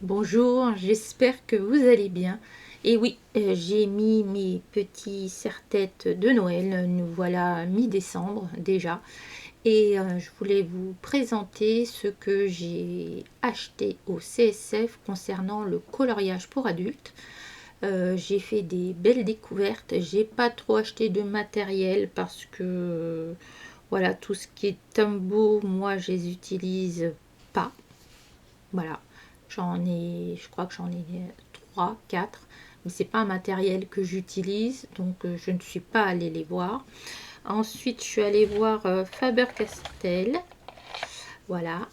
Bonjour, j'espère que vous allez bien. Et oui, j'ai mis mes petits serre-têtes de Noël. Nous voilà mi-décembre déjà. Et je voulais vous présenter ce que j'ai acheté au CSF concernant le coloriage pour adultes. J'ai fait des belles découvertes. J'ai pas trop acheté de matériel parce que voilà, tout ce qui est Tombow, moi je les utilise pas. Voilà, je crois que j'en ai 3 4, mais c'est pas un matériel que j'utilise, donc je ne suis pas allée les voir. Ensuite, je suis allée voir Faber-Castell, voilà,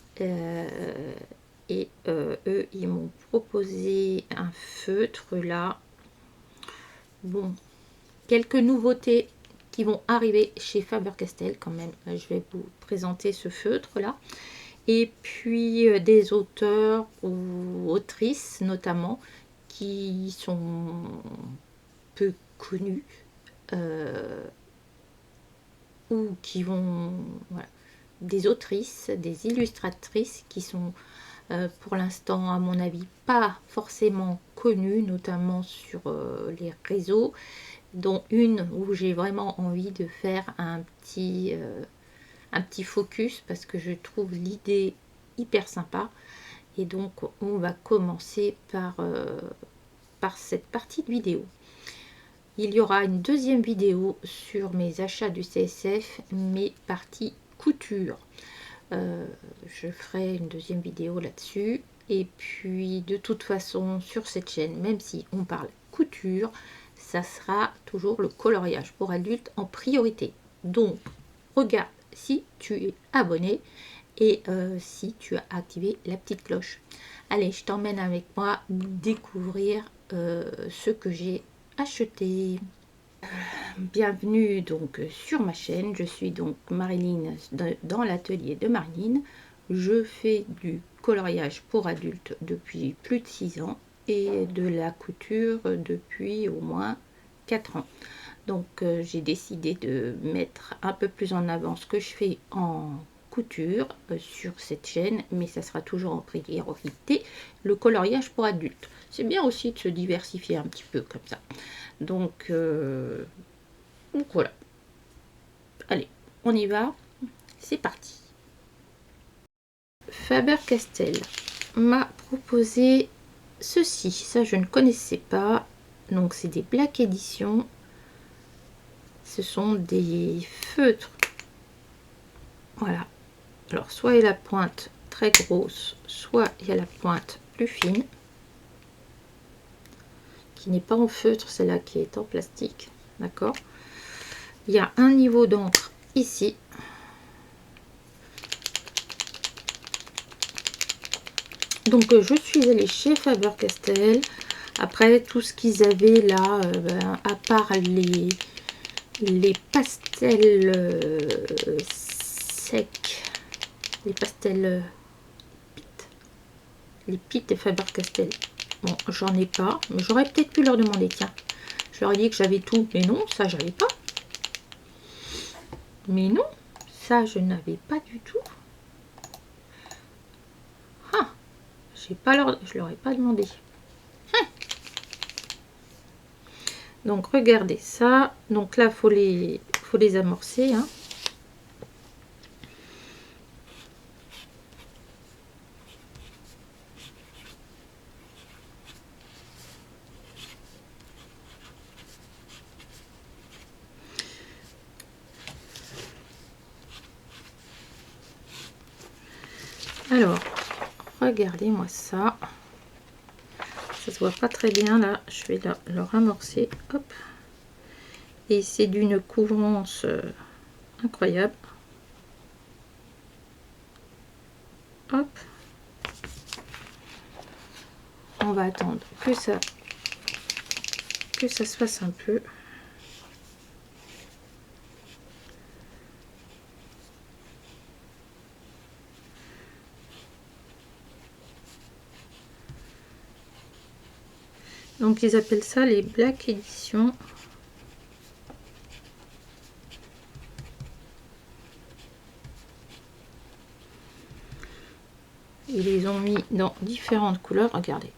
et eux, ils m'ont proposé un feutre là. Bon, quelques nouveautés qui vont arriver chez Faber-Castell quand même. Je vais vous présenter ce feutre là. Et puis des auteurs ou autrices notamment qui sont peu connus ou qui vont... Voilà, des autrices, des illustratrices qui sont pour l'instant à mon avis pas forcément connues, notamment sur les réseaux, dont une où j'ai vraiment envie de faire un petit focus parce que je trouve l'idée hyper sympa. Et donc on va commencer par cette partie de vidéo. Il y aura une deuxième vidéo sur mes achats du CSF, mes parties couture. Je ferai une deuxième vidéo là-dessus. Et puis de toute façon sur cette chaîne, même si on parle couture, ça sera toujours le coloriage pour adultes en priorité. Donc regarde si tu es abonné et si tu as activé la petite cloche. Allez, je t'emmène avec moi découvrir ce que j'ai acheté. Bienvenue donc sur ma chaîne, je suis donc Marilyn dans l'atelier de Marilyn. Je fais du coloriage pour adultes depuis plus de 6 ans et de la couture depuis au moins 4 ans. Donc j'ai décidé de mettre un peu plus en avant ce que je fais en couture sur cette chaîne, mais ça sera toujours en priorité le coloriage pour adultes. C'est bien aussi de se diversifier un petit peu comme ça. Donc voilà. Allez, on y va. C'est parti. Faber-Castell m'a proposé ceci. Ça, je ne connaissais pas. Donc, c'est des Black Edition. Ce sont des feutres. Voilà. Alors, soit il y a la pointe très grosse, soit il y a la pointe plus fine, qui n'est pas en feutre, celle-là qui est en plastique. D'accord. Il y a un niveau d'encre ici. Donc je suis allée chez Faber-Castell. Après tout ce qu'ils avaient là, à part les pastels secs, les pastels pit, les pit et Faber-Castell. Bon, j'en ai pas, mais j'aurais peut-être pu leur demander. Tiens, je leur ai dit que j'avais tout, mais non, ça j'avais pas. Mais non, ça je n'avais pas du tout. Ah, je leur ai pas demandé. Donc regardez ça. Donc là, faut les amorcer. Hein. Alors, regardez-moi ça. Ça se voit pas très bien là. Je vais le ramorcer. Hop. Et c'est d'une couvrance incroyable. Hop. On va attendre que ça se fasse un peu. Donc ils appellent ça les Black Edition. Ils les ont mis mis dans différentes couleurs. Regardez.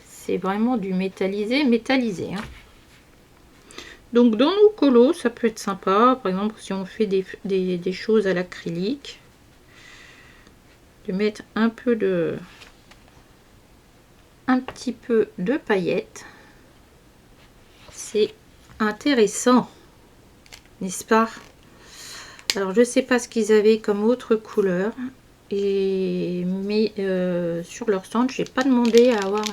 C'est vraiment du métallisé, hein. Donc dans nos colos, ça peut être sympa. Par exemple, si on fait des choses à l'acrylique, de mettre un petit peu de paillettes. C'est intéressant, n'est-ce pas? Alors je sais pas ce qu'ils avaient comme autre couleur, mais sur leur stand, j'ai pas demandé à avoir,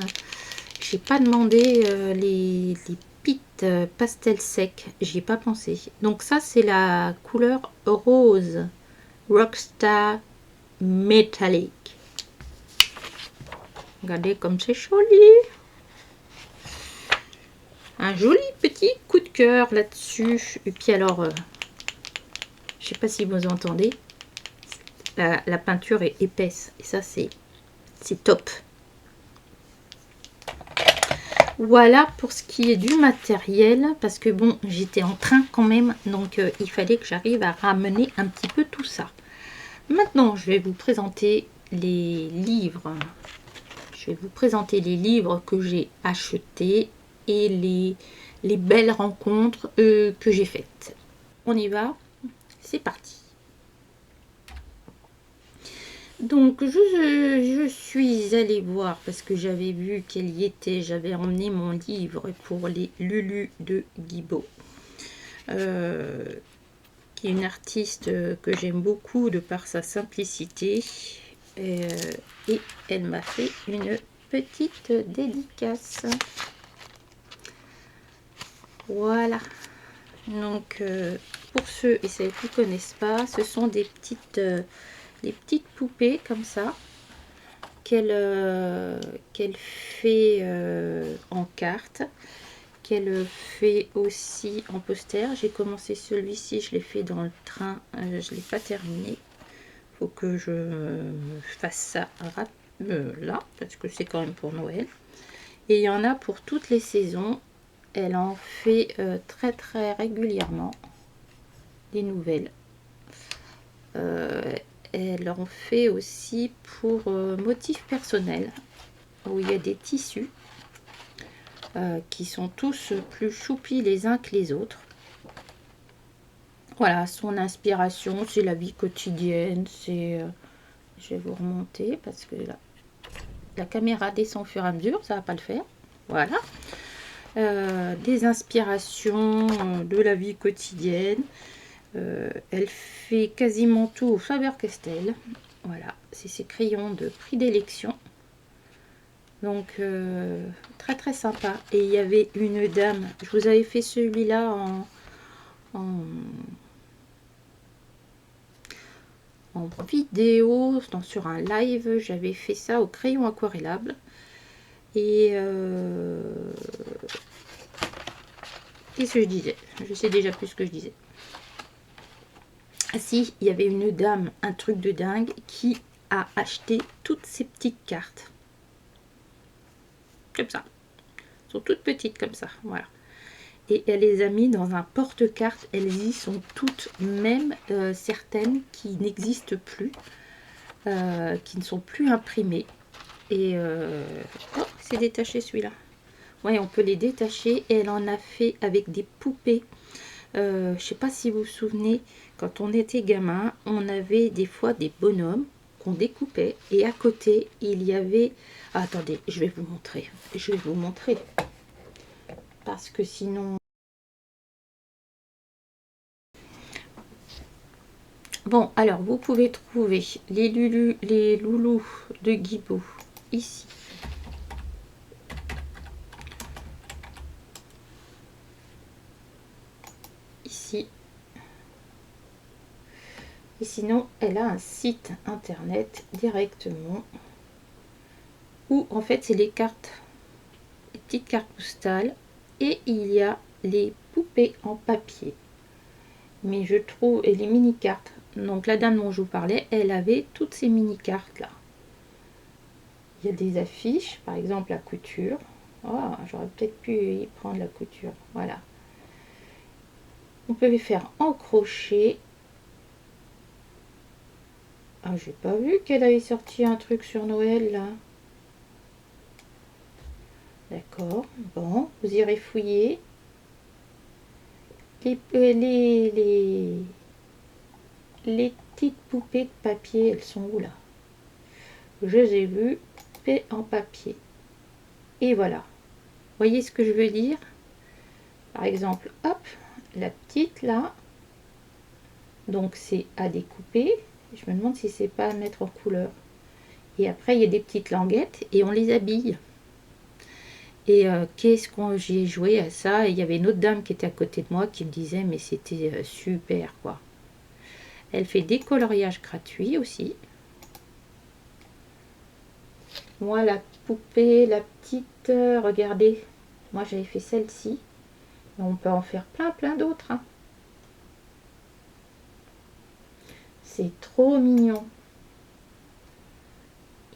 j'ai pas demandé les pits pastel sec, j'y ai pas pensé. Donc ça c'est la couleur rose Rockstar Metallic. Regardez comme c'est joli. Un joli petit coup de cœur là-dessus. Et puis alors, je sais pas si vous entendez, la peinture est épaisse. Et ça, c'est top. Voilà pour ce qui est du matériel. Parce que bon, j'étais en train quand même. Donc, il fallait que j'arrive à ramener un petit peu tout ça. Maintenant, je vais vous présenter les livres. Je vais vous présenter les livres que j'ai achetés et les belles rencontres que j'ai faites. On y va, c'est parti. Donc je suis allée voir parce que j'avais vu qu'elle y était, j'avais emmené mon livre pour les Lulu de Guibault, qui est une artiste que j'aime beaucoup de par sa simplicité, et elle m'a fait une petite dédicace. Voilà, donc pour ceux et celles qui ne connaissent pas, ce sont des petites poupées comme ça qu'elle fait en carte, qu'elle fait aussi en poster. J'ai commencé celui-ci, je l'ai fait dans le train, je ne l'ai pas terminé. Faut que je fasse ça là, parce que c'est quand même pour Noël. Et il y en a pour toutes les saisons. Elle en fait très régulièrement des nouvelles. Elle en fait aussi pour motifs personnels, où il y a des tissus qui sont tous plus choupis les uns que les autres. Voilà, son inspiration, c'est la vie quotidienne. C'est, je vais vous remonter parce que la caméra descend au fur et à mesure, ça va pas le faire. Voilà. Des inspirations de la vie quotidienne. Elle fait quasiment tout au Faber-Castell. Voilà, c'est ses crayons de prix d'élection. Donc très sympa. Et il y avait une dame, je vous avais fait celui-là en vidéo, sur un live, j'avais fait ça au crayon aquarellable. Et qu'est-ce que je disais? Je sais déjà plus ce que je disais. Ah si, il y avait une dame, un truc de dingue, qui a acheté toutes ces petites cartes. Comme ça. Elles sont toutes petites comme ça, voilà. Et elle les a mis dans un porte-cartes. Elles y sont toutes, même certaines qui n'existent plus, qui ne sont plus imprimées. Et oh, c'est détaché celui-là. Ouais, on peut les détacher. Et elle en a fait avec des poupées. Je sais pas si vous vous souvenez, quand on était gamin, on avait des fois des bonhommes qu'on découpait. Et à côté, il y avait... Ah, attendez, je vais vous montrer. Je vais vous montrer. Parce que sinon... Bon, alors vous pouvez trouver les loulous de Guibault ici. Ici. Et sinon, elle a un site internet directement où en fait c'est les cartes, les petites cartes postales, et il y a les poupées en papier. Mais je trouve, et les mini-cartes. Donc la dame dont je vous parlais, elle avait toutes ces mini-cartes là. Il y a des affiches, par exemple la couture. Oh, j'aurais peut-être pu y prendre la couture. Voilà. On peut les faire en crochet. Ah, j'ai pas vu qu'elle avait sorti un truc sur Noël, là. D'accord, bon, vous irez fouiller. Les petites poupées de papier, elles sont où, là? Je les ai vues en papier. Et voilà. Vous voyez ce que je veux dire? Par exemple, hop, la petite, là. Donc, c'est à découper. Je me demande si c'est pas à mettre en couleur. Et après, il y a des petites languettes et on les habille. Et qu'est-ce qu'on j'ai joué à ça? Et il y avait une autre dame qui était à côté de moi qui me disait mais c'était super quoi. Elle fait des coloriages gratuits aussi. Moi la poupée, la petite, regardez, moi j'avais fait celle-ci. On peut en faire plein d'autres. Hein. C'est trop mignon.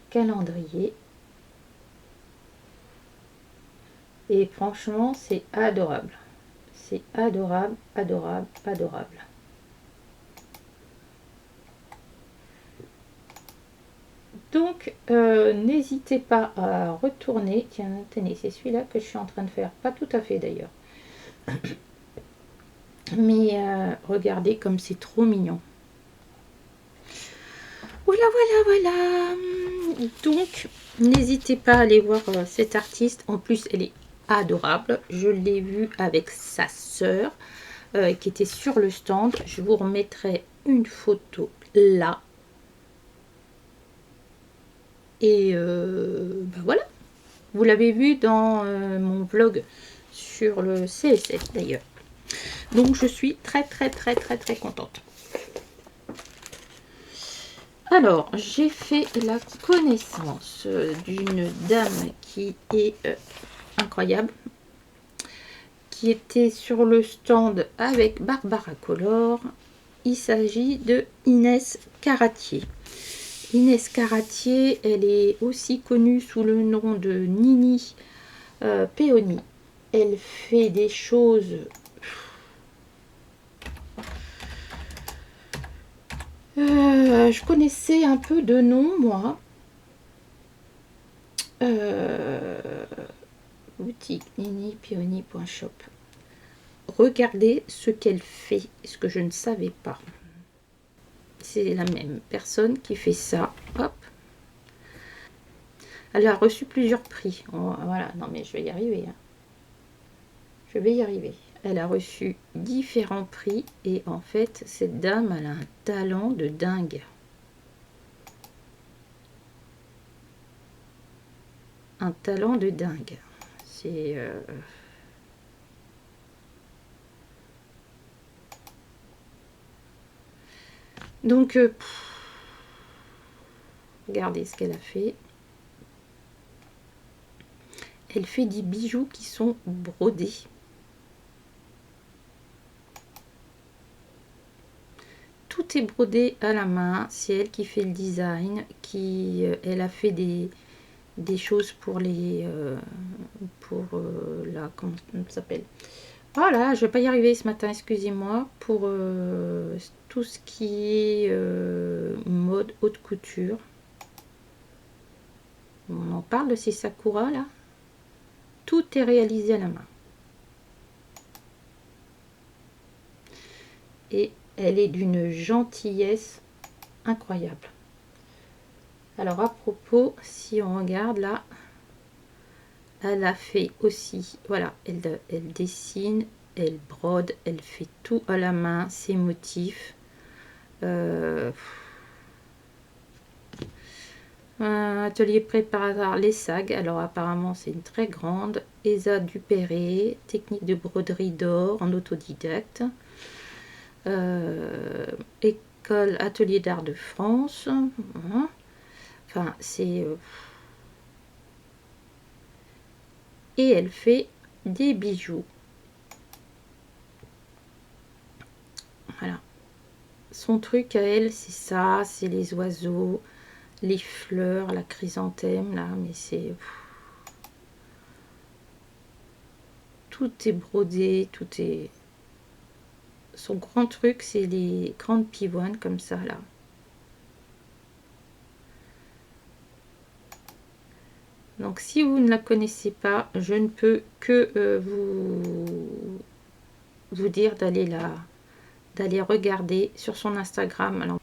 Calendrier. Et franchement c'est adorable. C'est adorable, adorable, adorable. Donc, n'hésitez pas à retourner. Tiens, tenez, c'est celui-là que je suis en train de faire. Pas tout à fait d'ailleurs. Mais regardez comme c'est trop mignon. Voilà, voilà. Donc, n'hésitez pas à aller voir cette artiste. En plus, elle est adorable. Je l'ai vue avec sa sœur qui était sur le stand. Je vous remettrai une photo là. Et ben voilà. Vous l'avez vu dans mon vlog sur le CSF d'ailleurs. Donc je suis très contente. Alors j'ai fait la connaissance d'une dame qui est incroyable, qui était sur le stand avec Barbara Color. Il s'agit de Inès Caratier. Inès Caratier, elle est aussi connue sous le nom de Nini Peony. Elle fait des choses je connaissais un peu de nom moi. Boutique ninipeony.shop. Regardez ce qu'elle fait, ce que je ne savais pas. C'est la même personne qui fait ça. Hop. Elle a reçu plusieurs prix. Oh, voilà, non mais je vais y arriver. Hein. Je vais y arriver. Elle a reçu différents prix et en fait, cette dame, elle a un talent de dingue. Un talent de dingue. C'est... Donc, regardez ce qu'elle a fait. Elle fait des bijoux qui sont brodés. Tout est brodé à la main. C'est elle qui fait le design. Elle a fait des choses pour les... la... Comment ça s'appelle? Voilà, je vais pas y arriver ce matin, excusez-moi. Pour tout ce qui est mode haute couture. On en parle de ces Sakura là. Tout est réalisé à la main. Et elle est d'une gentillesse incroyable. Alors à propos, si on regarde là, elle a fait aussi, voilà, elle dessine, elle brode, elle fait tout à la main, ses motifs. Un atelier préparatoire les sags, alors apparemment c'est une très grande. Esa Dupéré, technique de broderie d'or en autodidacte. École atelier d'art de France. Enfin c'est... et elle fait des bijoux. Voilà. Son truc à elle, c'est ça, c'est les oiseaux, les fleurs, la chrysanthème, là, mais c'est... Tout est brodé, tout est... Son grand truc, c'est les grandes pivoines, comme ça, là. Donc si vous ne la connaissez pas, je ne peux que vous dire d'aller regarder sur son Instagram. Alors,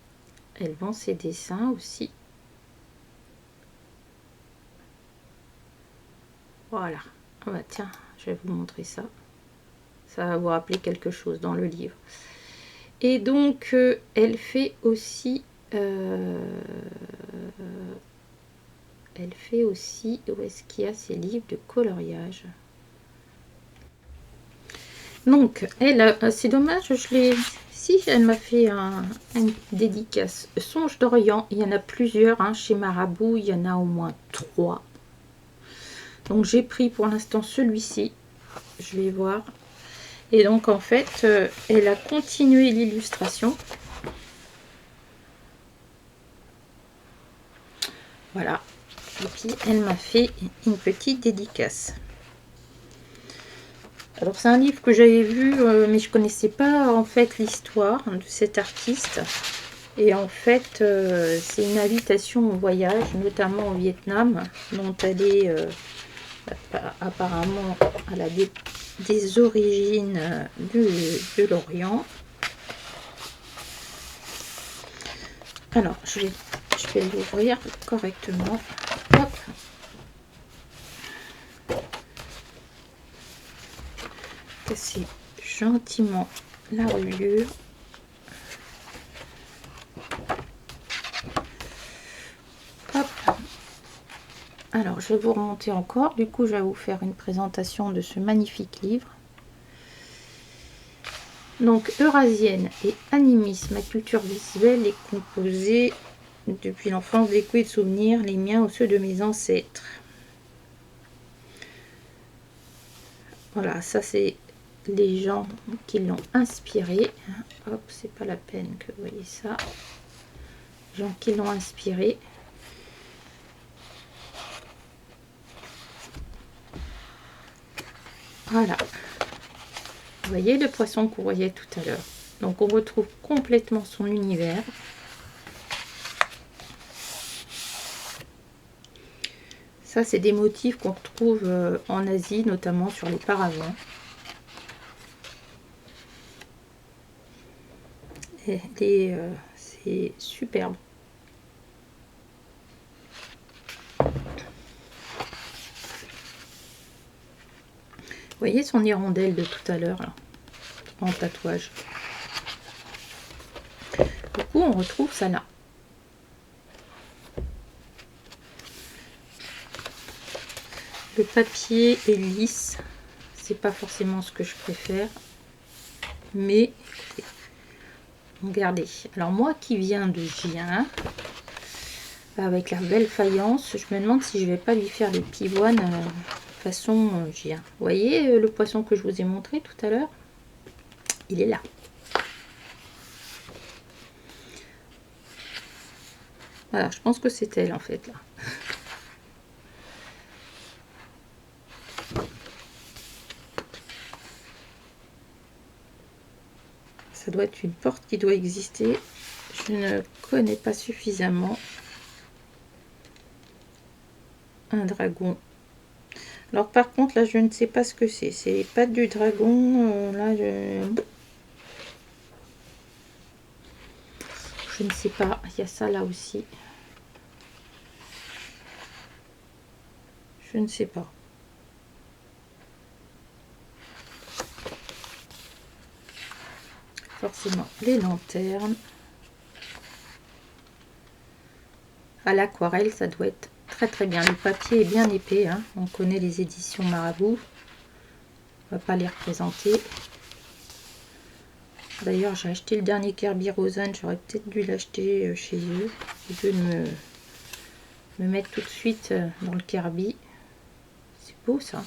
elle vend ses dessins aussi. Voilà. Ah bah tiens, je vais vous montrer ça. Ça va vous rappeler quelque chose dans le livre. Et donc, elle fait aussi... où est-ce qu'il y a ces livres de coloriage? Donc, elle, c'est dommage, je l'ai... Si, elle m'a fait une dédicace. Songe d'Orient, il y en a plusieurs, hein, chez Marabout, il y en a au moins 3. Donc, j'ai pris pour l'instant celui-ci. Je vais voir. Et donc, en fait, elle a continué l'illustration. Voilà. Et puis, elle m'a fait une petite dédicace. Alors, c'est un livre que j'avais vu, mais je connaissais pas, en fait, l'histoire de cet artiste. Et en fait, c'est une invitation au voyage, notamment au Vietnam, dont elle est apparemment à la des origines de l'Orient. Alors, je vais l'ouvrir correctement. Hop. Casser gentiment la reliure. Hop. Alors, je vais vous remonter encore. Du coup, je vais vous faire une présentation de ce magnifique livre. Donc, Eurasienne et animisme, ma culture visuelle est composée depuis l'enfance d'échos et de souvenirs, les miens ou ceux de mes ancêtres. Voilà, ça c'est les gens qui l'ont inspiré. Hop, c'est pas la peine que vous voyez ça. Les gens qui l'ont inspiré. Voilà. Vous voyez le poisson qu'on voyait tout à l'heure. Donc on retrouve complètement son univers. Ça, c'est des motifs qu'on retrouve en Asie, notamment sur les paravents. C'est superbe. Vous voyez son hirondelle de tout à l'heure, là, en tatouage. Du coup, on retrouve ça là. Le papier est lisse. C'est pas forcément ce que je préfère. Mais, écoutez, regardez. Alors, moi qui viens de Gien, avec la belle faïence, je me demande si je vais pas lui faire les pivoines façon Gien. Vous voyez le poisson que je vous ai montré tout à l'heure? Il est là. Voilà, je pense que c'est elle en fait là. Ça doit être une porte qui doit exister. Je ne connais pas suffisamment. Un dragon. Alors par contre là je ne sais pas ce que c'est. C'est les pattes du dragon. Là je ne sais pas. Il y a ça là aussi. Je ne sais pas. Forcément les lanternes. À l'aquarelle ça doit être très très bien. Le papier est bien épais, hein. On connaît les éditions Marabout. On va pas les représenter. D'ailleurs j'ai acheté le dernier Kirby Rosen. J'aurais peut-être dû l'acheter chez eux. Au lieu de me mettre tout de suite dans le Kirby. C'est beau ça.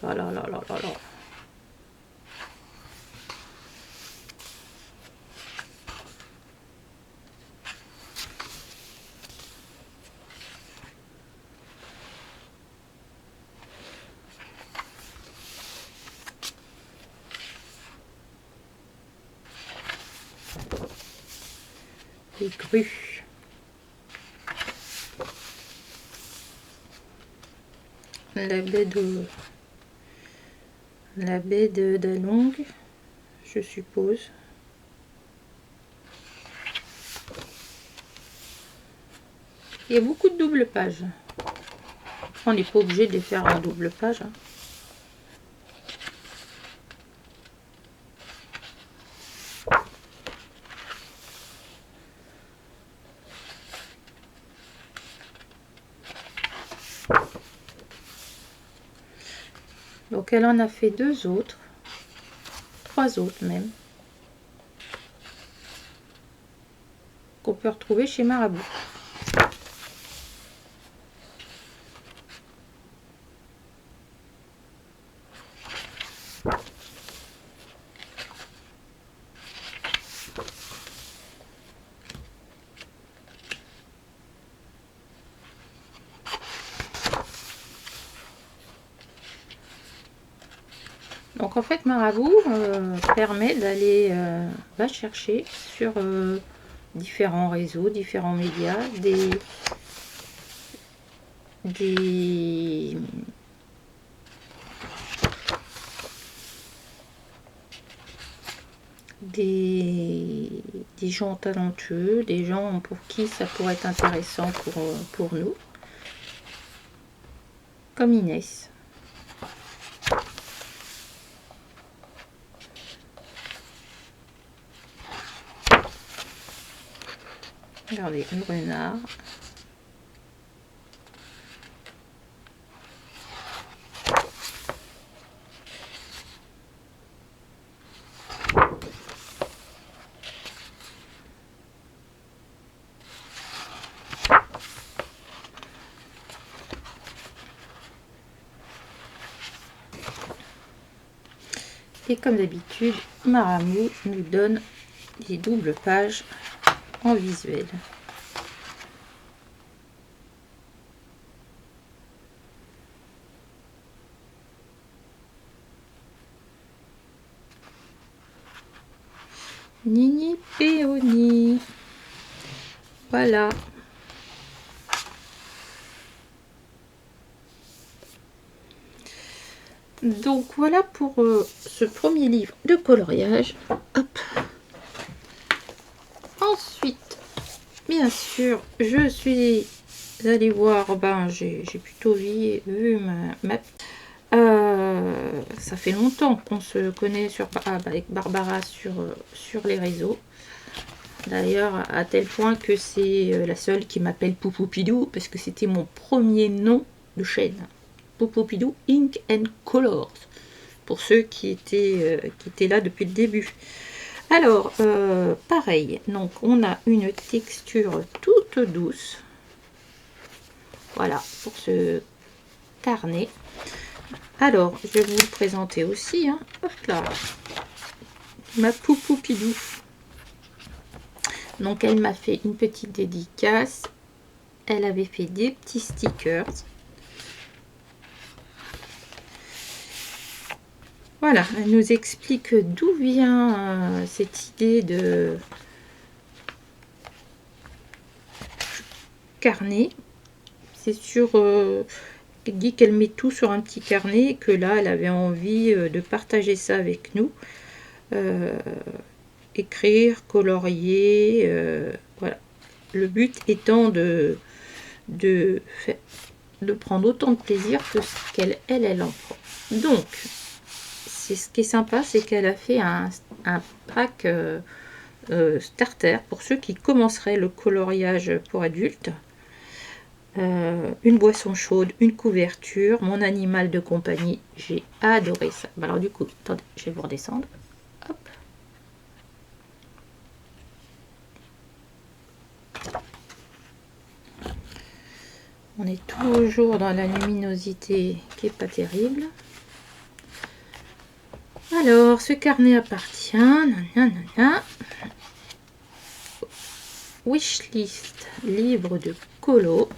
Oh là là là là là. Les grues. La baie d'Along, je suppose. Il y a beaucoup de double pages. On n'est pas obligé de les faire en double page. Hein. Donc elle en a fait 2 autres, 3 autres même, qu'on peut retrouver chez Marabout. Donc en fait Marabout permet d'aller va chercher sur différents réseaux, différents médias, des gens talentueux, des gens pour qui ça pourrait être intéressant pour nous, comme Inès. Regardez, un renard. Et comme d'habitude, Marabout nous donne des doubles pages en visuel. Nini Péoni. Voilà. Donc voilà pour ce premier livre de coloriage. Hop. Ensuite, bien sûr, je suis allée voir, j'ai plutôt vu ma ça fait longtemps qu'on se connaît avec Barbara sur les réseaux. D'ailleurs, à tel point que c'est la seule qui m'appelle Poupoupidou, parce que c'était mon premier nom de chaîne. Poupoupidou Ink and Colors, pour ceux qui étaient là depuis le début. Alors, pareil, donc on a une texture toute douce. Voilà, pour ce carnet. Alors, je vais vous le présenter aussi. Hein. Hop là, ma Poupoupidou. Donc, elle m'a fait une petite dédicace. Elle avait fait des petits stickers. Voilà, elle nous explique d'où vient cette idée de carnet. C'est sur... elle dit qu'elle met tout sur un petit carnet et que là, elle avait envie de partager ça avec nous. Écrire, colorier, voilà. Le but étant de prendre autant de plaisir que ce qu'elle en prend. Donc, ce qui est sympa, c'est qu'elle a fait un pack starter pour ceux qui commenceraient le coloriage pour adultes. Une boisson chaude, une couverture, mon animal de compagnie. J'ai adoré ça. Alors du coup, attendez, je vais vous redescendre. Hop. On est toujours dans la luminosité qui est pas terrible. Alors, ce carnet appartient Wishlist, livre de colo.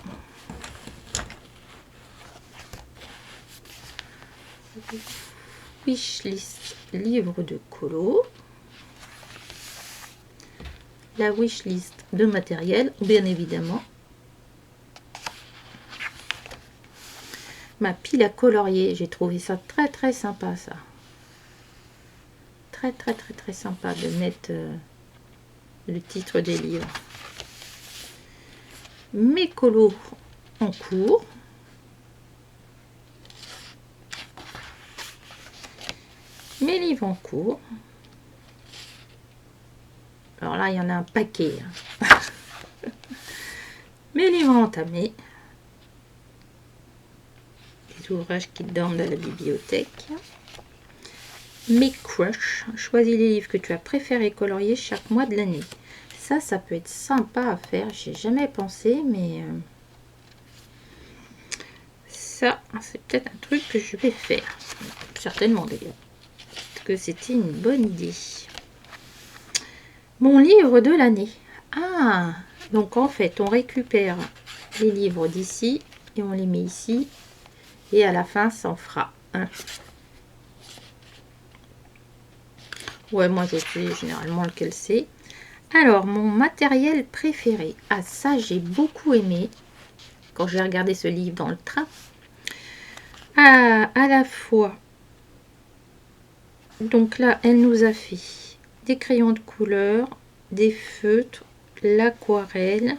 Wishlist, livre de colo. la wishlist de matériel, bien évidemment. Ma pile à colorier, j'ai trouvé ça très sympa, ça. Très sympa de mettre le titre des livres. Mes colos en cours. Mes livres en cours. Alors là, il y en a un paquet. Mes livres entamés. Les ouvrages qui dorment dans la bibliothèque. Mes crushs. Choisis les livres que tu as préféré colorier chaque mois de l'année. Ça peut être sympa à faire. J'ai jamais pensé, mais ça, c'est peut-être un truc que je vais faire. Certainement d'ailleurs. Parce que c'était une bonne idée. Mon livre de l'année. Ah, donc en fait, on récupère les livres d'ici et on les met ici. Et à la fin, ça en fera un. Ouais, moi je sais généralement lequel c'est. Alors, mon matériel préféré. Ah, ça, j'ai beaucoup aimé quand j'ai regardé ce livre dans le train. À la fois, donc là, elle nous a fait des crayons de couleur, des feutres, l'aquarelle.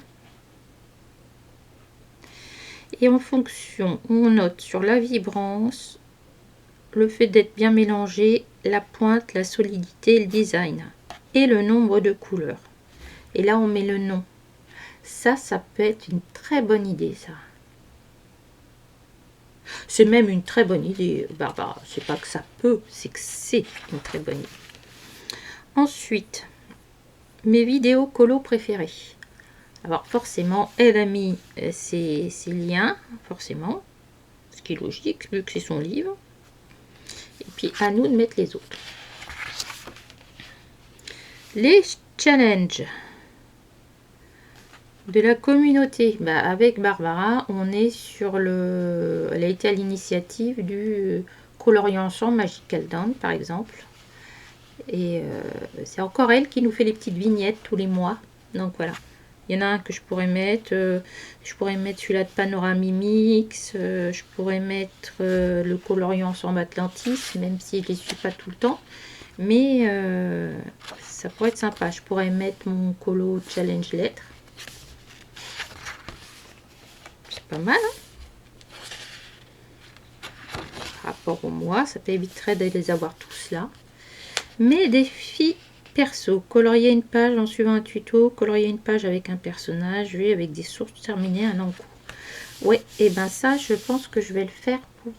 Et en fonction, on note sur la vibrance, le fait d'être bien mélangé, la pointe, la solidité, le design. Et le nombre de couleurs. Et là, on met le nom. Ça peut être une très bonne idée, ça. C'est même une très bonne idée, Barbara. C'est pas que ça peut, c'est que c'est une très bonne idée. Ensuite, mes vidéos colo préférées. Alors forcément, elle a mis ses liens, forcément. Ce qui est logique, vu que c'est son livre. Et puis, à nous de mettre les autres. Les challenges de la communauté. Avec Barbara, on est sur le... Elle a été à l'initiative du Colorier Ensemble Magical Dawn, par exemple. Et c'est encore elle qui nous fait les petites vignettes tous les mois. Donc voilà. Il y en a un que je pourrais mettre. Je pourrais mettre celui-là de Panoramimix. Je pourrais mettre le Colorier Ensemble Atlantis, même si je ne les suis pas tout le temps. Mais ça pourrait être sympa. Je pourrais mettre mon colo Challenge Lettres. C'est pas mal, hein? Par rapport au mois, ça éviterait de les avoir tous là. Mes défis perso. Colorier une page en suivant un tuto. Colorier une page avec un personnage. Vu avec des sources terminées un en cours. Ouais, et ben ça, je pense que je vais le faire pour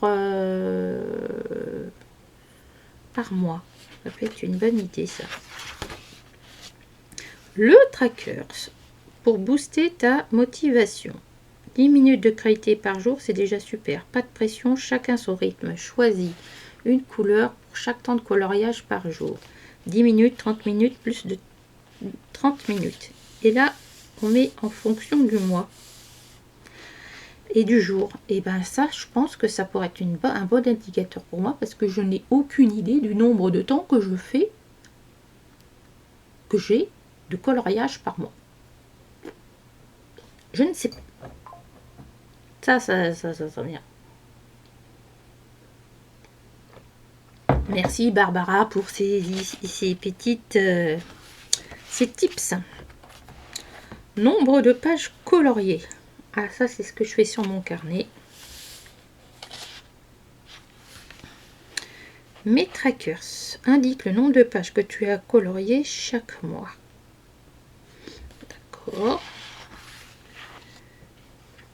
par mois. Ça peut être une bonne idée, ça. Le tracker. Pour booster ta motivation. 10 minutes de créativité par jour, c'est déjà super. Pas de pression, chacun son rythme. Choisis une couleur pour chaque temps de coloriage par jour. 10 minutes, 30 minutes, plus de 30 minutes. Et là, on met en fonction du mois et du jour. Et ben ça, je pense que ça pourrait être un bon indicateur pour moi parce que je n'ai aucune idée du nombre de temps que j'ai de coloriage par mois. Je ne sais pas. Ça vient. Merci Barbara pour ces petites ces tips. Nombre de pages coloriées. Ah, ça c'est ce que je fais sur mon carnet. Mes trackers indiquent le nombre de pages que tu as coloriées chaque mois. D'accord.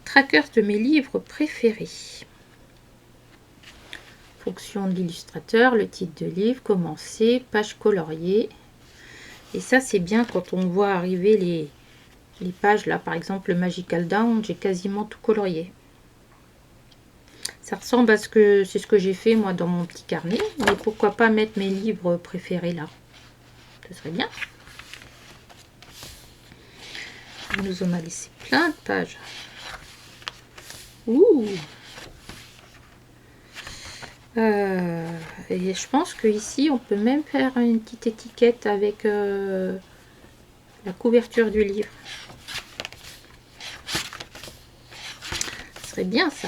Trackers de mes livres préférés. Fonction de l'illustrateur, le titre de livre, commencer, page coloriée. Et ça c'est bien quand on voit arriver les pages là, par exemple le Magical Dawn, j'ai quasiment tout colorié. Ça ressemble à ce que c'est ce que j'ai fait moi dans mon petit carnet, mais pourquoi pas mettre mes livres préférés là, ce serait bien. On nous en a laissé plein de pages. Ouh. Et je pense que ici on peut même faire une petite étiquette avec la couverture du livre. Ce serait bien ça.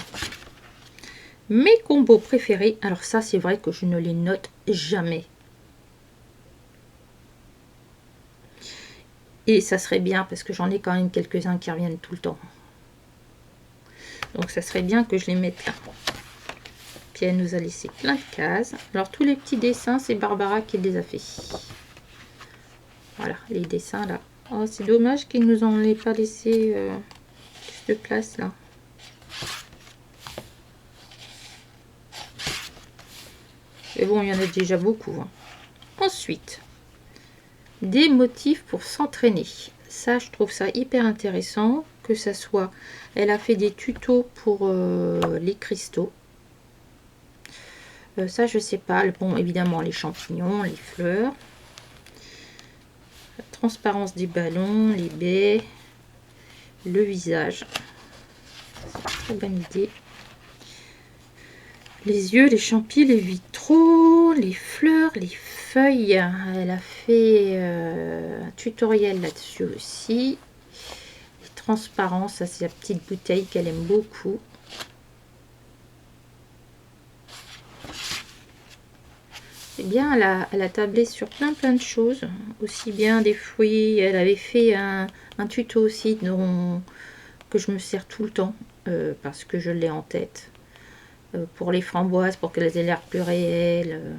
Mes combos préférés. Alors ça, c'est vrai que je ne les note jamais. Et ça serait bien parce que j'en ai quand même quelques-uns qui reviennent tout le temps. Donc ça serait bien que je les mette là. Puis elle nous a laissé plein de cases. Alors tous les petits dessins, c'est Barbara qui les a fait. Voilà, les dessins là. Oh, c'est dommage qu'ils nous en aient pas laissé plus de place là. Mais bon, il y en a déjà beaucoup. Hein. Ensuite, des motifs pour s'entraîner. Ça, je trouve ça hyper intéressant. Que ça soit... Elle a fait des tutos pour les cristaux. Ça, je sais pas. Bon, évidemment, les champignons, les fleurs. La transparence des ballons, les baies. Le visage. C'est une très bonne idée. Les yeux, les champis, les vitraux, les fleurs, les feuilles. Elle a fait un tutoriel là-dessus aussi. Les transparences, ça c'est la petite bouteille qu'elle aime beaucoup. C'est bien, elle a tablé sur plein de choses. Aussi bien des fruits. Elle avait fait un tuto aussi que je me sers tout le temps parce que je l'ai en tête. Pour les framboises, pour qu'elles aient l'air plus réelles,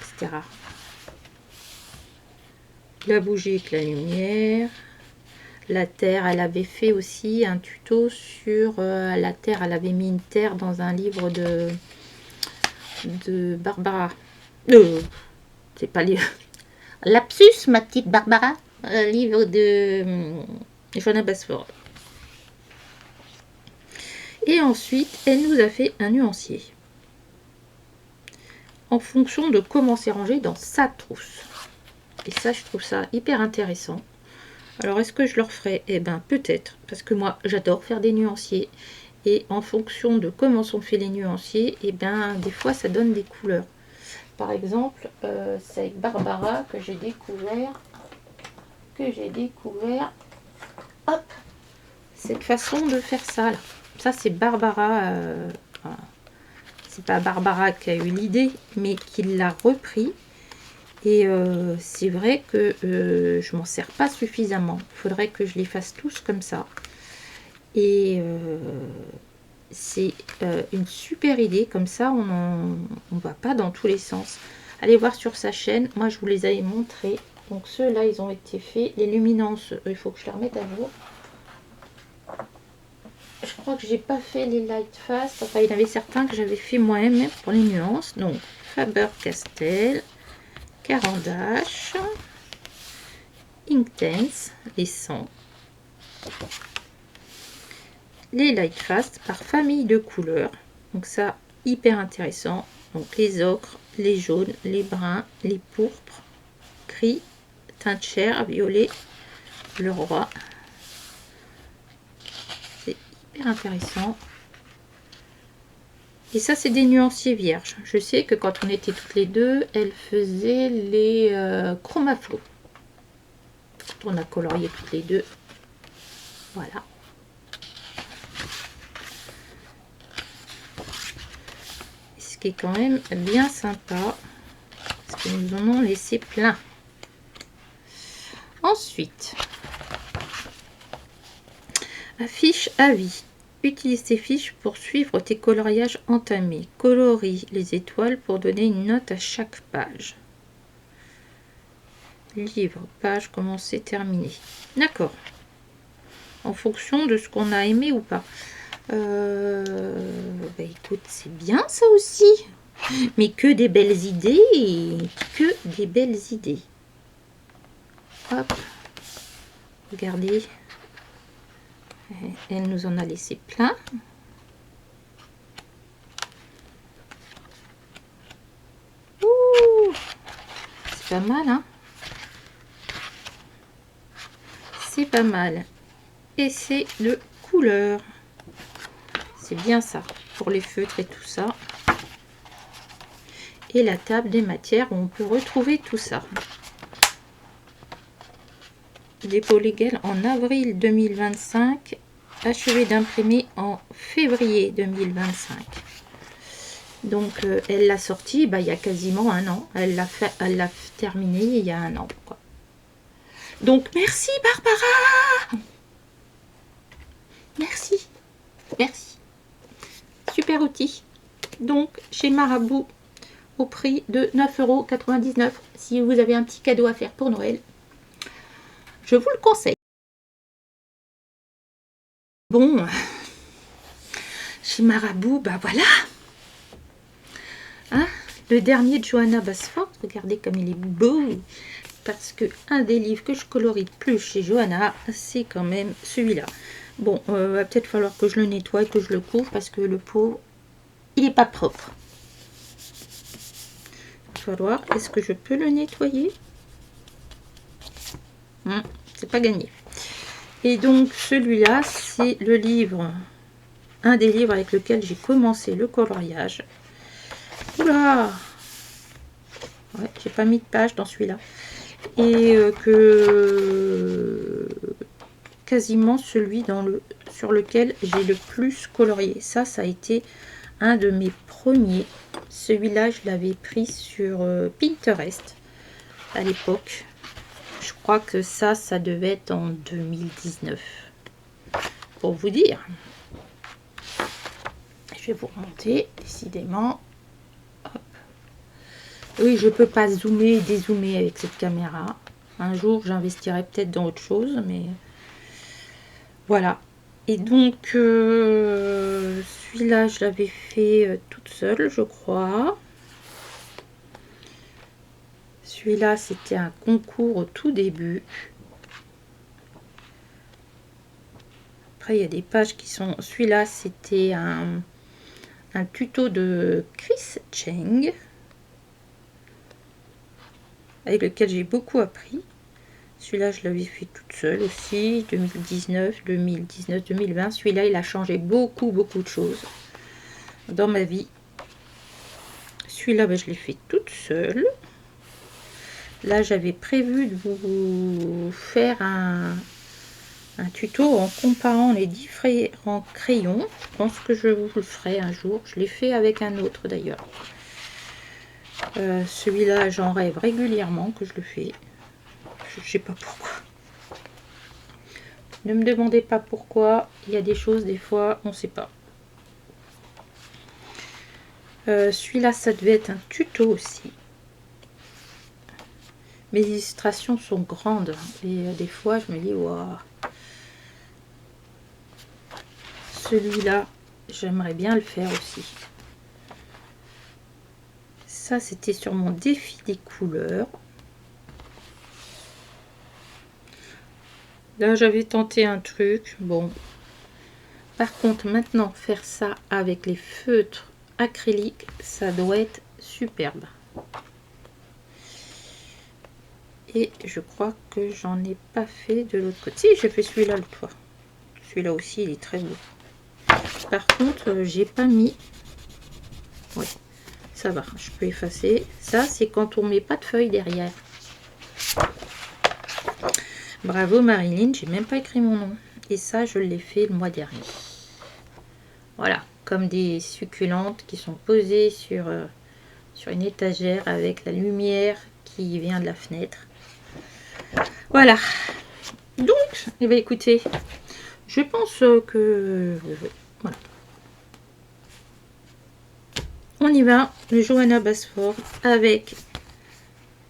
etc. La bougie avec la lumière. La terre, elle avait fait aussi un tuto sur la terre. Elle avait mis une terre dans un livre de Barbara. C'est pas livre. Lapsus, ma petite Barbara. Un livre de Johanna Basford. Et ensuite, elle nous a fait un nuancier. En fonction de comment c'est rangé dans sa trousse. Et ça, je trouve ça hyper intéressant. Alors, est-ce que je le referai? Eh bien, peut-être. Parce que moi, j'adore faire des nuanciers. Et en fonction de comment sont faits les nuanciers, eh bien, des fois, ça donne des couleurs. Par exemple, c'est avec Barbara que j'ai découvert... Hop, cette façon de faire ça, là. Ça, c'est Barbara. Voilà. C'est pas Barbara qui a eu l'idée, mais qui l'a repris. Et c'est vrai que je m'en sers pas suffisamment. Il faudrait que je les fasse tous comme ça. Et c'est une super idée. Comme ça, on ne va pas dans tous les sens. Allez voir sur sa chaîne. Moi, je vous les avais montrés. Donc ceux-là, ils ont été faits. Les luminances, il faut que je les remette à jour. Je crois que j'ai pas fait les light fast. Enfin, il y en avait certains que j'avais fait moi-même pour les nuances. Donc, Faber-Castell, Caran d'Ache, Inktense, les 100. Les light fast par famille de couleurs. Donc ça, hyper intéressant. Donc les ocres, les jaunes, les bruns, les pourpres, gris, teinte chair, violet, le roi. Intéressant. Et ça, c'est des nuanciers vierges. Je sais que quand on était toutes les deux, elle faisait les chromaflow. On a colorié toutes les deux. Voilà. Ce qui est quand même bien sympa. Parce que nous en avons laissé plein. Ensuite, affiche à vie. Utilise tes fiches pour suivre tes coloriages entamés. Colorie les étoiles pour donner une note à chaque page. Livre, page commencée, terminée. D'accord. En fonction de ce qu'on a aimé ou pas. Bah écoute, c'est bien ça aussi. Mais que des belles idées. Que des belles idées. Hop. Regardez. Elle nous en a laissé plein. Ouh, c'est pas mal, hein? C'est pas mal. Et c'est de couleur. C'est bien ça. Pour les feutres et tout ça. Et la table des matières où on peut retrouver tout ça. dépôt légal en avril 2025, achevé d'imprimer en février 2025. Donc elle l'a sorti il y a quasiment un an. Elle l'a terminé il y a un an, quoi. Donc merci Barbara. Merci. Merci. Super outil. Donc chez Marabout au prix de 9,99 €. Si vous avez un petit cadeau à faire pour Noël, je vous le conseille. Bon, chez Marabout, voilà. Hein, le dernier de Johanna Basford, regardez comme il est beau. Parce que un des livres que je colorie le plus chez Johanna, c'est quand même celui-là. Bon, va peut-être falloir que je le nettoie et que je le couvre parce que le pot, il n'est pas propre. Il va falloir, est-ce que je peux le nettoyer? C'est pas gagné. Et donc celui-là, c'est le livre, un des livres avec lequel j'ai commencé le coloriage. Oula! Ouais, j'ai pas mis de page dans celui-là. Et que quasiment celui sur lequel j'ai le plus colorié. Ça a été un de mes premiers. Celui-là, je l'avais pris sur Pinterest à l'époque. Je crois que ça devait être en 2019. Pour vous dire. Je vais vous remonter, décidément. Hop. Oui, je peux pas zoomer et dézoomer avec cette caméra. Un jour, j'investirai peut-être dans autre chose, mais voilà. Et donc, celui-là, je l'avais fait toute seule, je crois. Celui-là, c'était un concours au tout début. Après, il y a des pages qui sont... Celui-là, c'était un tuto de Chris Cheng, avec lequel j'ai beaucoup appris. Celui-là, je l'avais fait toute seule aussi, 2019, 2020. Celui-là, il a changé beaucoup de choses dans ma vie. Celui-là, je l'ai fait toute seule. Là, j'avais prévu de vous faire un tuto en comparant les différents crayons. Je pense que je vous le ferai un jour. Je l'ai fait avec un autre d'ailleurs. Celui-là, j'en rêve régulièrement que je le fais. Je ne sais pas pourquoi. Ne me demandez pas pourquoi. Il y a des choses, des fois, on ne sait pas. Celui-là, ça devait être un tuto aussi. Mes illustrations sont grandes. Et des fois, je me dis, waouh. Celui-là, j'aimerais bien le faire aussi. Ça, c'était sur mon défi des couleurs. Là, j'avais tenté un truc. Bon. Par contre, maintenant, faire ça avec les feutres acryliques, ça doit être superbe. Et je crois que j'en ai pas fait de l'autre côté. Si, j'ai fait celui-là le toit. Celui-là aussi, il est très beau. Par contre, j'ai pas mis... Oui, ça va, je peux effacer. Ça, c'est quand on met pas de feuilles derrière. Bravo Marilyn, j'ai même pas écrit mon nom. Et ça, je l'ai fait le mois dernier. Voilà, comme des succulentes qui sont posées sur une étagère avec la lumière qui vient de la fenêtre. Voilà. Donc, eh bien, écoutez, je pense que... voilà. On y va, le Johanna Basford, avec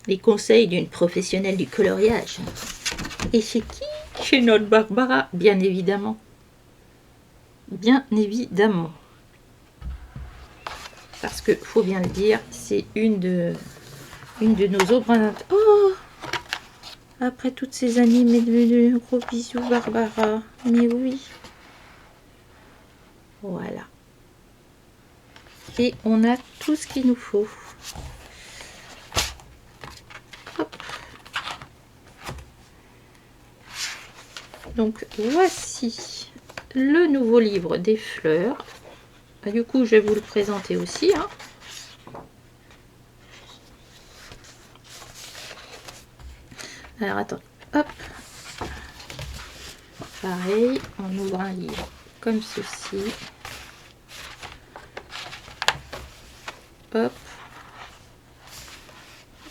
les conseils d'une professionnelle du coloriage. Et chez qui? Chez notre Barbara, bien évidemment. Bien évidemment. Parce que, faut bien le dire, c'est une de nos ombres. Oh! Après toutes ces années, mes gros bisous, Barbara. Mais oui. Voilà. Et on a tout ce qu'il nous faut. Hop. Donc, voici le nouveau livre des fleurs. Du coup, je vais vous le présenter aussi. Hein. Alors, attends. Hop. Pareil, on ouvre un livre comme ceci. Hop,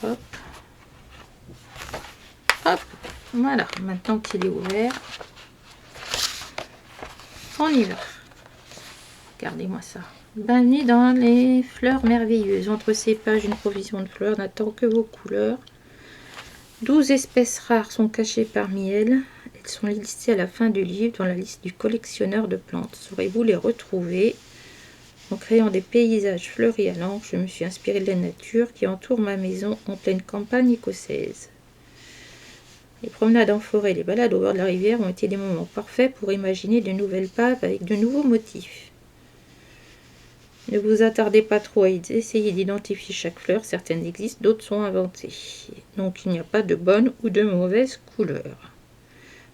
hop, hop. Voilà, maintenant qu'il est ouvert, on y va. Regardez-moi ça. Bienvenue dans les fleurs merveilleuses. Entre ces pages, une provision de fleurs n'attend que vos couleurs. 12 espèces rares sont cachées parmi elles. Elles sont listées à la fin du livre dans la liste du collectionneur de plantes. Saurez-vous les retrouver? En créant des paysages fleuris à l'encre, je me suis inspirée de la nature qui entoure ma maison en pleine campagne écossaise. Les promenades en forêt et les balades au bord de la rivière ont été des moments parfaits pour imaginer de nouvelles pages avec de nouveaux motifs. Ne vous attardez pas trop à essayer d'identifier chaque fleur, certaines existent, d'autres sont inventées. Donc il n'y a pas de bonne ou de mauvaise couleur.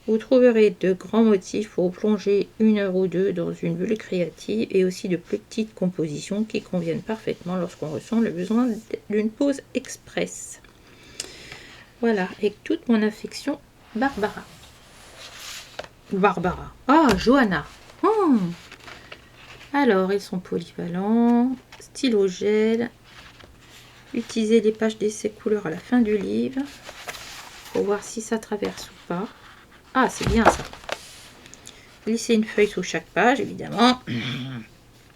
Vous trouverez de grands motifs pour plonger 1 heure ou deux dans une bulle créative et aussi de plus petites compositions qui conviennent parfaitement lorsqu'on ressent le besoin d'une pause express. Voilà, avec toute mon affection, Barbara. Ah, Johanna. Alors, ils sont polyvalents. Stylo gel. Utilisez les pages d'essai couleur à la fin du livre pour voir si ça traverse ou pas. Ah, c'est bien ça. Glissez une feuille sous chaque page, évidemment.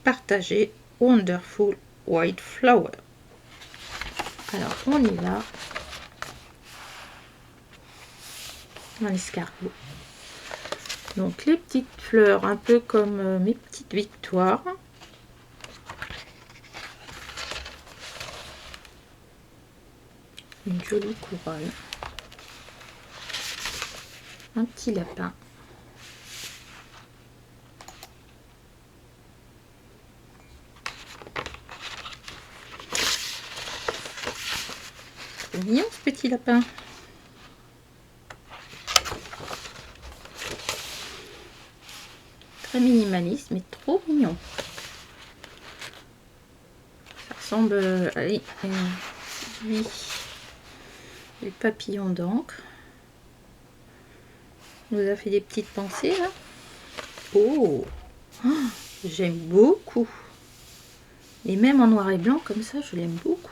Partagez. Wonderful White Flower. Alors, on y va. Un escargot. Donc, les petites fleurs, un peu comme mes petites victoires. Une jolie couronne. Un petit lapin. C'est mignon ce petit lapin. Très minimaliste, mais trop mignon. Ça ressemble à lui, le papillon d'encre. Nous a fait des petites pensées là. Oh, j'aime beaucoup. Et même en noir et blanc comme ça, je l'aime beaucoup.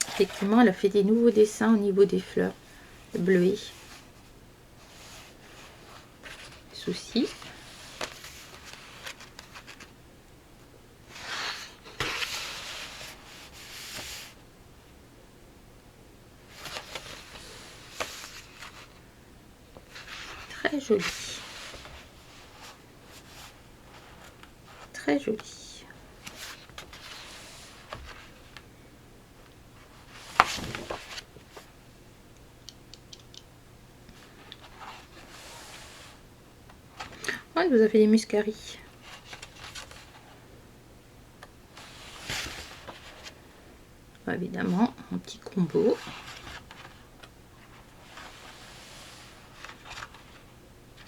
Effectivement, elle a fait des nouveaux dessins au niveau des fleurs bleuées. Souci. Très joli. Très joli. Ouais, vous avez des muscaries. Évidemment, un petit combo.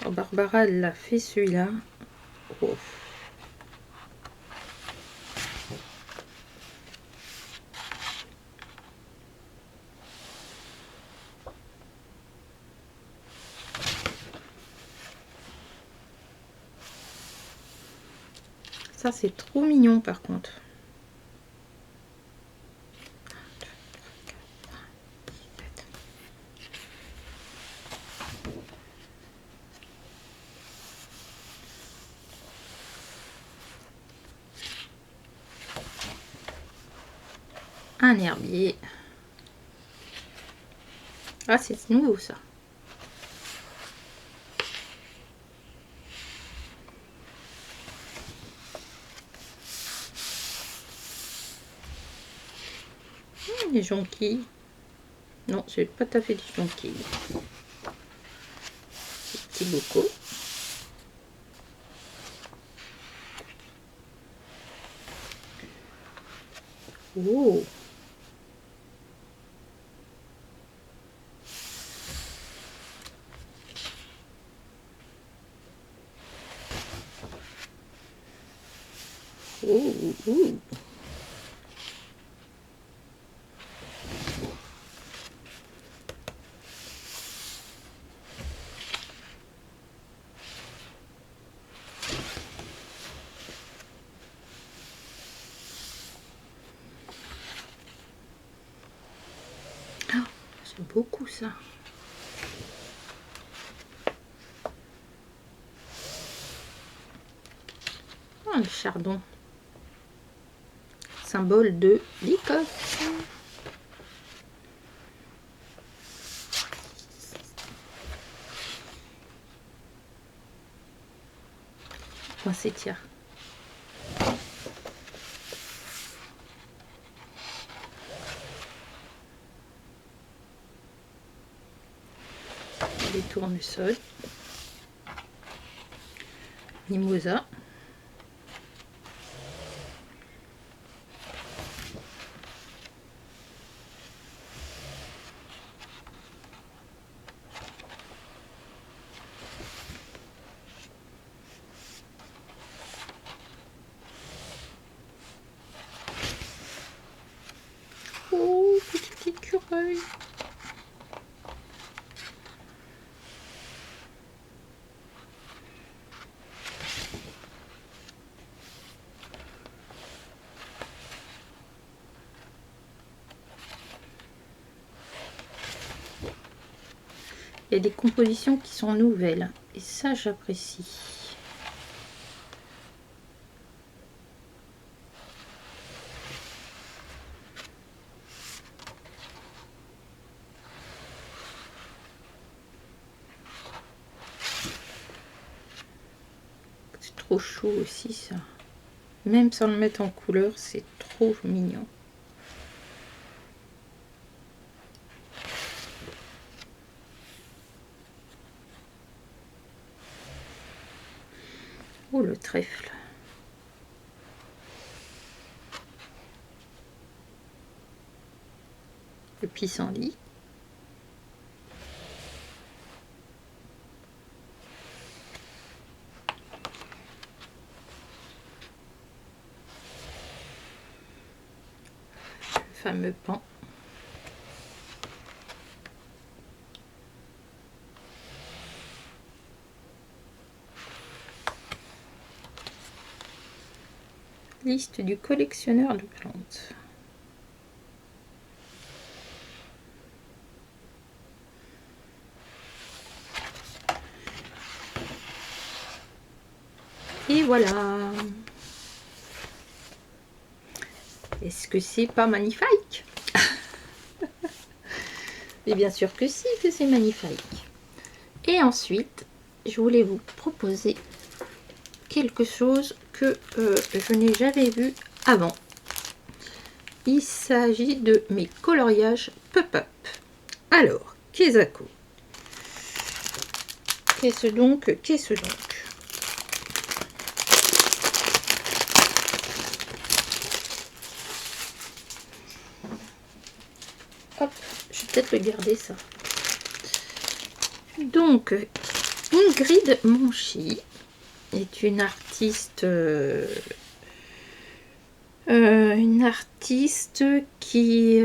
Oh, Barbara, elle l'a fait celui-là. Oh. Ça, c'est trop mignon par contre. Un herbier. Ah, c'est nouveau ça. Les jonquilles. Non, c'est pas tout à fait des jonquilles. Des petits bocaux. Oh. Oh, oh. C'est beaucoup ça. Oh, le chardon. Symbole de l'Écosse. Point s'étire. Les tournesols. Mimosa. Oh, petit écureuil. Il y a des compositions qui sont nouvelles et ça j'apprécie. C'est trop chaud aussi ça. Même sans le mettre en couleur, c'est trop mignon. Oh, le trèfle. Le pissenlit. Le fameux pan. Liste du collectionneur de plantes. Et voilà. Est-ce que c'est pas magnifique? Et bien sûr que si, que c'est magnifique. Et ensuite, je voulais vous proposer quelque chose que je n'ai jamais vu avant. Il s'agit de mes coloriages pop-up. Alors, Kesako. Qu'est-ce donc? Qu'est-ce donc? Hop, je vais peut-être le garder ça. Donc, Ingrid Monchy est une artiste qui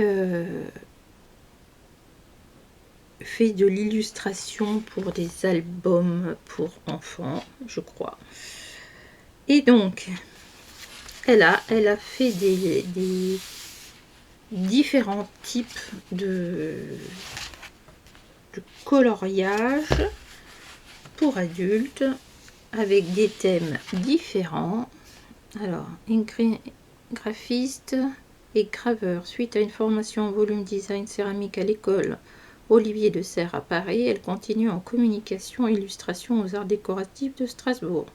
fait de l'illustration pour des albums pour enfants, je crois. Et donc, elle a fait des différents types de coloriage pour adultes avec des thèmes différents. Alors, graphiste et graveur. Suite à une formation en volume design céramique à l'école Olivier de Serres à Paris, elle continue en communication et illustration aux arts décoratifs de Strasbourg.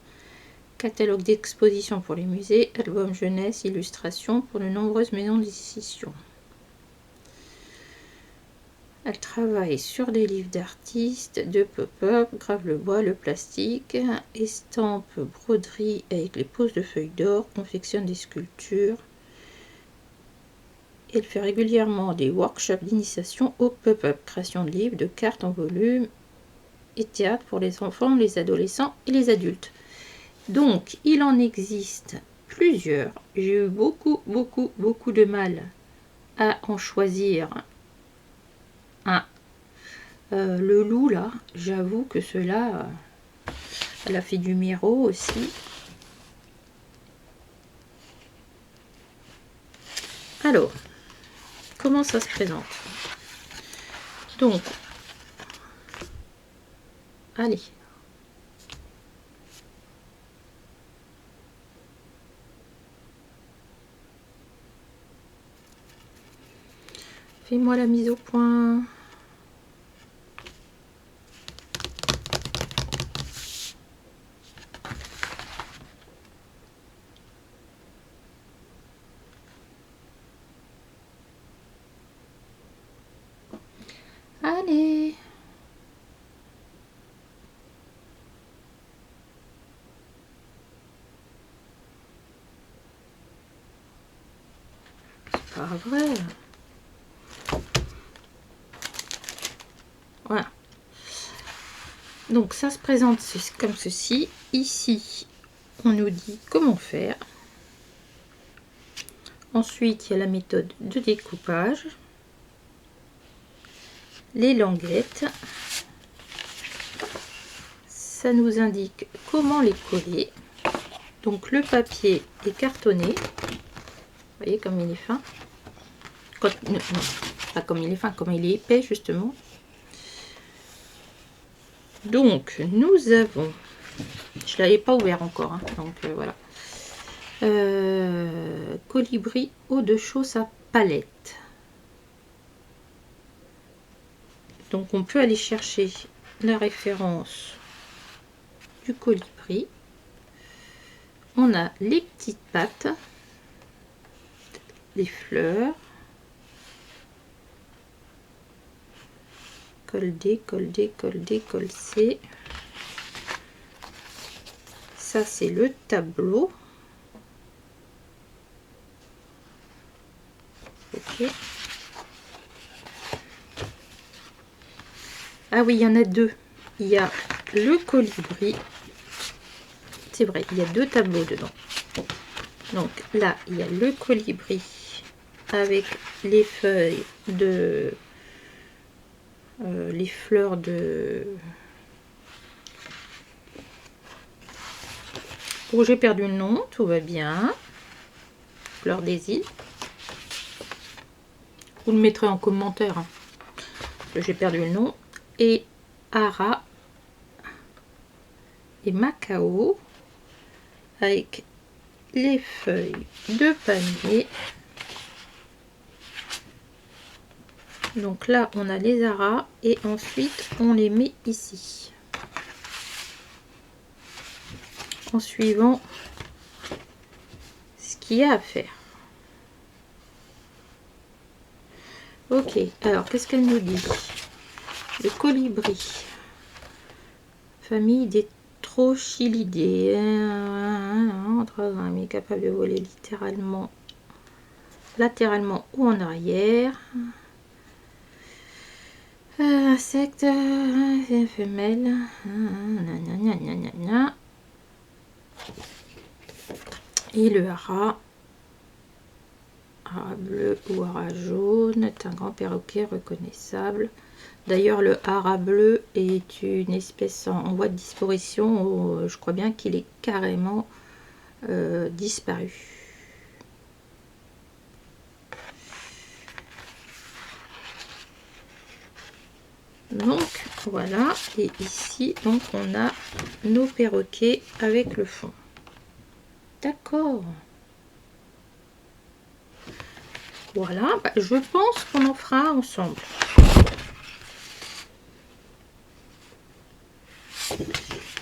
Catalogue d'exposition pour les musées, album jeunesse, illustration pour de nombreuses maisons d'édition. Elle travaille sur des livres d'artistes, de pop-up, grave le bois, le plastique, estampe, broderie avec les poses de feuilles d'or, confectionne des sculptures. Elle fait régulièrement des workshops d'initiation au pop-up, création de livres, de cartes en volume et théâtre pour les enfants, les adolescents et les adultes. Donc, il en existe plusieurs. J'ai eu beaucoup de mal à en choisir un. Le loup, là, j'avoue que cela, elle a fait du Miro aussi. Alors, comment ça se présente? Donc, allez. Fais-moi la mise au point. Allez. C'est pas vrai. Voilà. Donc ça se présente comme ceci. Ici, on nous dit comment faire. Ensuite, il y a la méthode de découpage. Les languettes. Ça nous indique comment les coller. Donc le papier est cartonné. Vous voyez comme il est fin. Non, pas comme il est fin, comme il est épais justement. Donc nous avons, je l'avais pas ouvert encore, hein, donc voilà. Colibri eau de chausse à palette. Donc on peut aller chercher la référence du colibri. On a les petites pattes, les fleurs, col D, col D, col D, col C. Ça c'est le tableau. Ok. Ah oui, il y en a deux. Il y a le colibri. C'est vrai, il y a deux tableaux dedans. Donc là, il y a le colibri avec les feuilles de... les fleurs de... Oh, j'ai perdu le nom, tout va bien. Fleurs des îles. Vous le mettrez en commentaire. Hein. J'ai perdu le nom. Et Ara et Macao avec les feuilles de palmier. Donc là, on a les aras et ensuite on les met ici. En suivant ce qu'il y a à faire. Ok, alors qu'est-ce qu'elle nous dit? Le colibri, famille des Trochilidés, il est capable de voler latéralement ou en arrière. Insecte, femelle, et le hara bleu ou hara jaune est un grand perroquet reconnaissable. D'ailleurs, le hara bleu est une espèce en voie de disparition. Je crois bien qu'il est carrément disparu. Donc voilà, et ici donc on a nos perroquets avec le fond. D'accord. Voilà, bah, je pense qu'on en fera ensemble.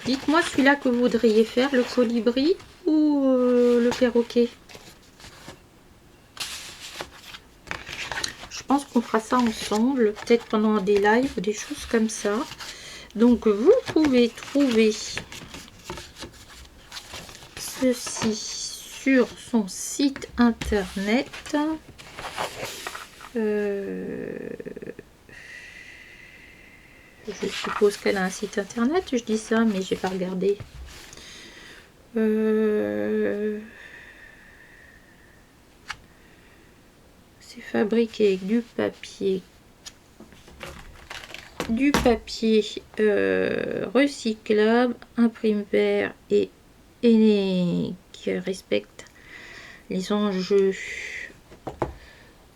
Dites-moi celui-là que vous voudriez faire, le colibri ou le perroquet. Je pense qu'on fera ça ensemble, peut-être pendant des lives, des choses comme ça. Donc vous pouvez trouver ceci sur son site internet. Je suppose qu'elle a un site internet, je dis ça, mais j'ai pas regardé. C'est fabriqué avec du papier recyclable, imprime vert et qui respecte les enjeux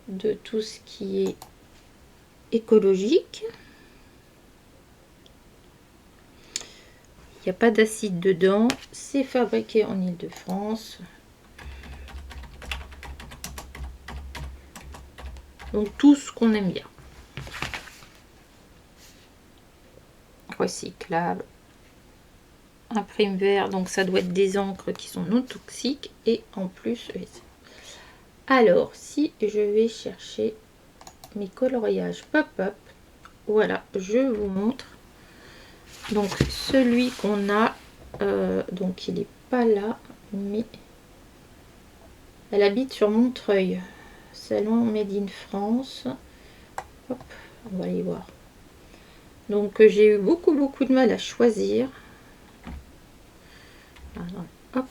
de tout ce qui est écologique. Il n'y a pas d'acide dedans. C'est fabriqué en Île-de-France. Donc tout ce qu'on aime bien. Recyclable. Imprime vert, donc ça doit être des encres qui sont non toxiques. Et en plus, alors si je vais chercher mes coloriages pop-up, voilà, je vous montre. Donc celui qu'on a, donc il n'est pas là, mais elle habite sur Montreuil, salon Made in France. Hop, on va aller voir. Donc j'ai eu beaucoup de mal à choisir. Alors, hop,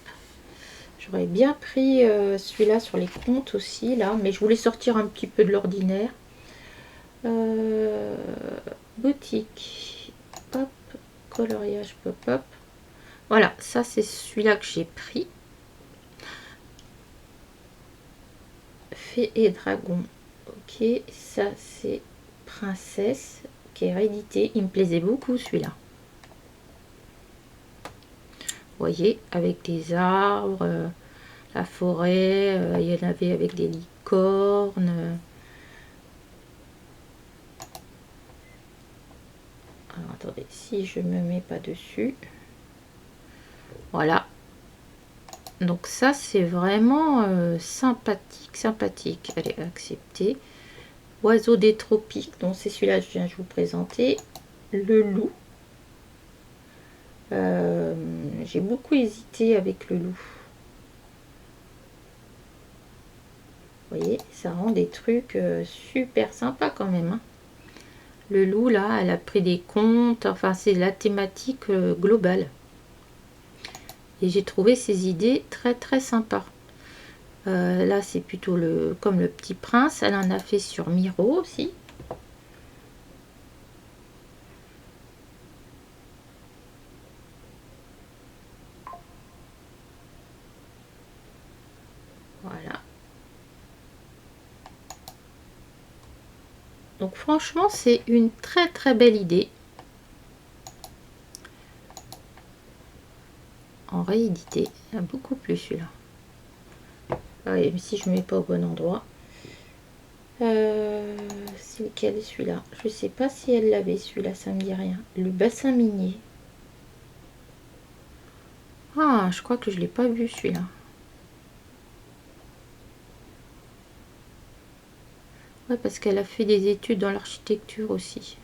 j'aurais bien pris celui-là sur les comptes aussi là, mais je voulais sortir un petit peu de l'ordinaire. Boutique, hop, coloriage pop-up. Voilà, ça c'est celui-là que j'ai pris. Fée et dragon. Ok, ça c'est princesse qui est réédité. Il me plaisait beaucoup celui-là. Vous voyez, avec des arbres, la forêt, il y en avait avec des licornes. Alors attendez, si je me mets pas dessus. Voilà. Donc ça c'est vraiment sympathique. Allez, accepter. Oiseau des tropiques, donc c'est celui-là que je viens de vous présenter. Le loup. J'ai beaucoup hésité avec le loup. Vous voyez, ça rend des trucs super sympas quand même. Hein. Le loup, là, elle a pris des comptes. Enfin, c'est la thématique globale. Et j'ai trouvé ces idées très sympas. Là, c'est plutôt comme le Petit Prince. Elle en a fait sur Miro aussi. Voilà. Donc franchement, c'est une très belle idée. En réédité, il y a beaucoup plus celui-là. Ouais, mais si je ne mets pas au bon endroit. C'est lequel celui-là? Je sais pas si elle l'avait celui-là, ça me dit rien. Le bassin minier. Ah, je crois que je l'ai pas vu celui-là. Ouais, parce qu'elle a fait des études dans l'architecture aussi.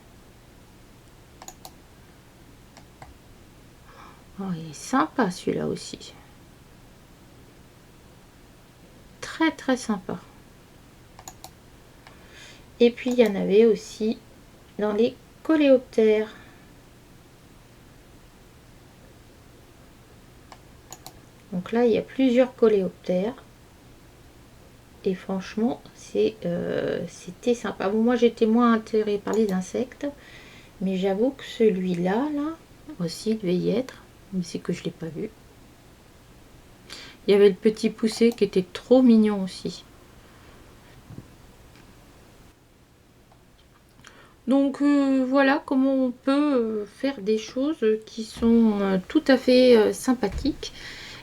Oh, il est sympa celui-là aussi. Très sympa. Et puis il y en avait aussi dans les coléoptères. Donc là, il y a plusieurs coléoptères. Et franchement, c'était sympa. Bon, moi, j'étais moins attirée par les insectes. Mais j'avoue que celui-là, là, aussi, devait y être. Mais c'est que je ne l'ai pas vu. Il y avait le petit poussé qui était trop mignon aussi. Donc voilà comment on peut faire des choses qui sont tout à fait sympathiques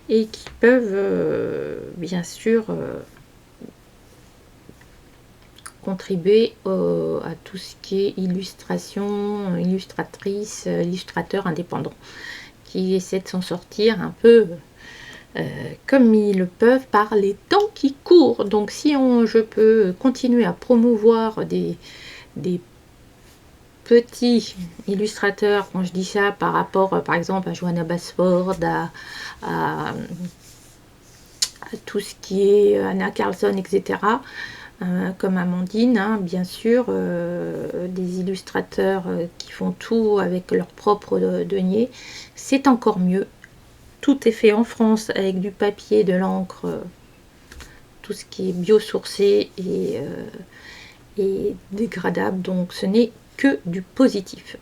et qui peuvent bien sûr contribuer à tout ce qui est illustration, illustratrice, illustrateur indépendant qui essaie de s'en sortir un peu comme ils le peuvent par les temps qui courent. Donc si je peux continuer à promouvoir des petits illustrateurs, quand je dis ça par rapport par exemple à Johanna Basford, à tout ce qui est Anna Carlson, etc., comme Amandine, hein, bien sûr, des illustrateurs qui font tout avec leur propre denier, c'est encore mieux. Tout est fait en France avec du papier, de l'encre, tout ce qui est biosourcé et dégradable, donc ce n'est que du positif.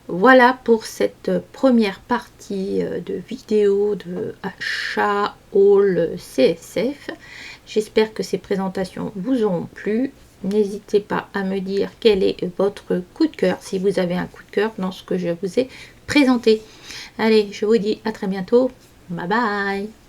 Voilà pour cette première partie de vidéo de achat haul CSF. J'espère que ces présentations vous auront plu. N'hésitez pas à me dire quel est votre coup de cœur, si vous avez un coup de cœur dans ce que je vous ai présenté. Allez, je vous dis à très bientôt. Bye bye.